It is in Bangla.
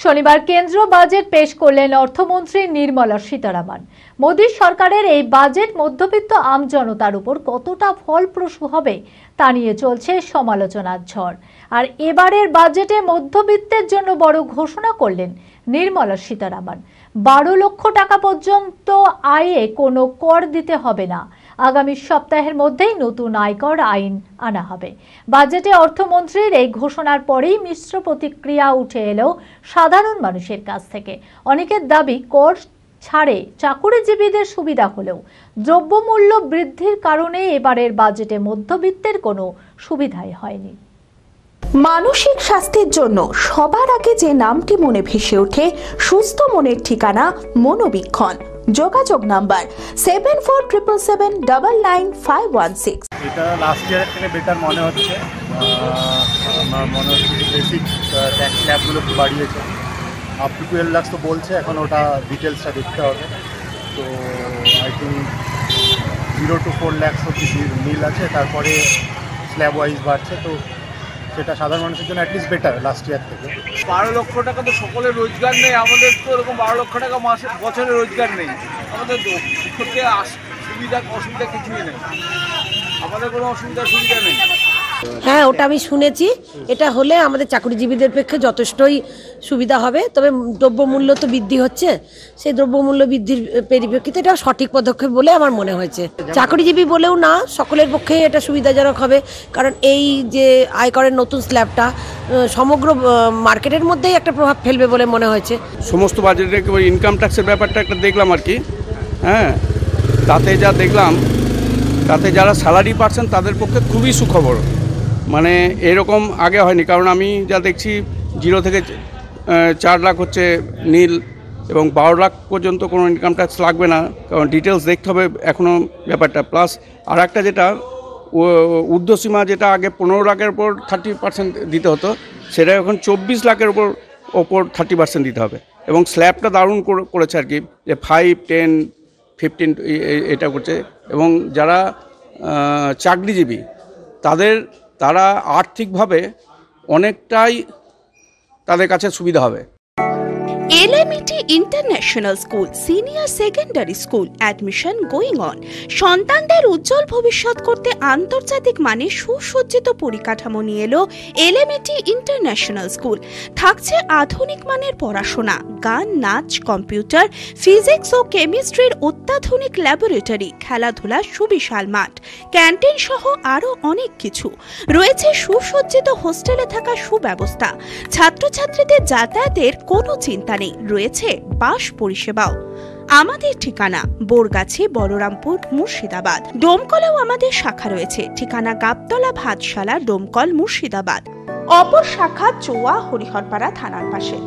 শনিবার কেন্দ্রীয় বাজেট পেশ করলেন অর্থমন্ত্রী নির্মলা সীতারামন। মোদী সরকারের এই বাজেট মধ্যবিত্ত আমজনতার উপর কতটা ফলপ্রসূ হবে তা নিয়ে চলছে সমালোচনার ঝড়। আর এবারের বাজেটে মধ্যবিত্তের জন্য বড় ঘোষণা করলেন নির্মলা সীতারামন। 12 লক্ষ টাকা পর্যন্ত আয়ে কোনো কর দিতে হবে না। আগামী সপ্তাহের মধ্যেই নতুন আয়কর আইন আনা হবে। বাজেটে অর্থমন্ত্রীর এই ঘোষণার পরেই মিশ্র প্রতিক্রিয়া উঠে এলো সাধারণ মানুষের কাছ থেকে। অনেকের দাবি কর ছাড়ে চাকুরিজীবীদের সুবিধা হলেও দ্রব্যমূল্য বৃদ্ধির কারণে এবারের বাজেটে মধ্যবিত্তের কোনো সুবিধাই হয়নি। মানসিক স্বাস্থ্যের জন্য সবার আগে যে নামটি মনে ভেসে ওঠে, সুস্থ মনের ঠিকানা মনোবীক্ষণ। যোগাযোগ নাম্বার 7477799516। এটা লাস্ট ইয়ারের থেকে বেটার মনে হচ্ছে। আমার মনে হচ্ছে বেসিক ট্যাক্স স্ল্যাবগুলো একটু বাড়িয়েছে। আপ টু 12 লাখ তো বলছে, এখন ওটা ডিটেলসটা দেখতে হবে। তো আই থিঙ্ক 0 to 4 লাখ অব্দি মিল আছে, তারপরে স্ল্যাব ওয়াইজ বাড়ছে। তো সেটা সাধারণ মানুষের জন্য অ্যাটলিস্ট বেটার লাস্ট ইয়ার থেকে। 12 লক্ষ টাকা তো সকলের রোজগার নেই, আমাদের তো এরকম 12 লক্ষ টাকা বছরে রোজগার নেই। আমাদের থেকে সুবিধা অসুবিধা কিছুই নেই, আমাদের কোনো অসুবিধা সুবিধা নেই। হ্যাঁ, ওটা আমি শুনেছি। এটা হলে আমাদের চাকরিজীবীদের পক্ষে যথেষ্টই সুবিধা হবে। তবে দ্রব্যমূল্য তো বৃদ্ধি হচ্ছে, সেই দ্রব্যমূল্য বৃদ্ধির পরিপ্রেক্ষিতে এটা সঠিক পদক্ষেপ বলে আমার মনে হয়েছে। চাকরিজীবী বলেও না, সকলের পক্ষে এটা সুবিধাজনক হবে। কারণ এই যে আয়করের নতুন স্ল্যাবটা সমগ্র মার্কেটের মধ্যেই একটা প্রভাব ফেলবে বলে মনে হয়েছে। সমস্ত বাজেটে ইনকাম ট্যাক্সের ব্যাপারটা একটা দেখলাম আর কি। হ্যাঁ, তাতে যা দেখলাম, তাতে যারা স্যালারি পাচ্ছেন তাদের পক্ষে খুবই সুখবর। মানে এরকম আগে হয়নি। কারণ আমি যা দেখছি 0 থেকে 4 লাখ হচ্ছে নীল, এবং 12 লাখ পর্যন্ত কোনো ইনকাম ট্যাক্স লাগবে না। কারণ ডিটেলস দেখতে হবে এখনও ব্যাপারটা। প্লাস আর একটা যেটা ঊর্ধ্বসীমা, যেটা আগে 15 লাখের উপর 30% দিতে হতো, সেটা এখন 24 লাখের ওপর 30% দিতে হবে। এবং স্ল্যাবটা দারুণ করেছে আর কি, যে 5, 10, 15 এটা করছে। এবং যারা চাকরিজীবী তারা আর্থিকভাবে অনেকটাই তাদের কাছে সুবিধা হবে। LMET international school senior secondary school admission going on. সন্তানদের উজ্জ্বল ভবিষ্যৎ করতে আন্তর্জাতিক মানে সুসজ্জিত পরিকাঠামো নিয়ে এলো এলএমইটি ইন্টারন্যাশনাল স্কুল। থাকছে আধুনিক মানের পড়াশোনা, গান, নাচ, কম্পিউটার, ফিজিক্স ও কেমিস্ট্রির অত্যাধুনিক ল্যাবরেটরি, খেলাধুলার সুবিশাল মাঠ, ক্যান্টিন সহ আরও অনেক কিছু। রয়েছে সুসজ্জিত হোস্টেলে থাকার সুব্যবস্থা। ছাত্রছাত্রীদের যাতায়াতের কোনো চিন্তা নেই, রয়েছে বাস পরিষেবাও। আমাদের ঠিকানা বোরগাছি, বলরামপুর, মুর্শিদাবাদ। ডোমকলেও আমাদের শাখা রয়েছে। ঠিকানা গাবতলা, ভাতশালা, ডোমকল, মুর্শিদাবাদ। অপর শাখা চোয়া, হরিহরপাড়া থানার পাশে।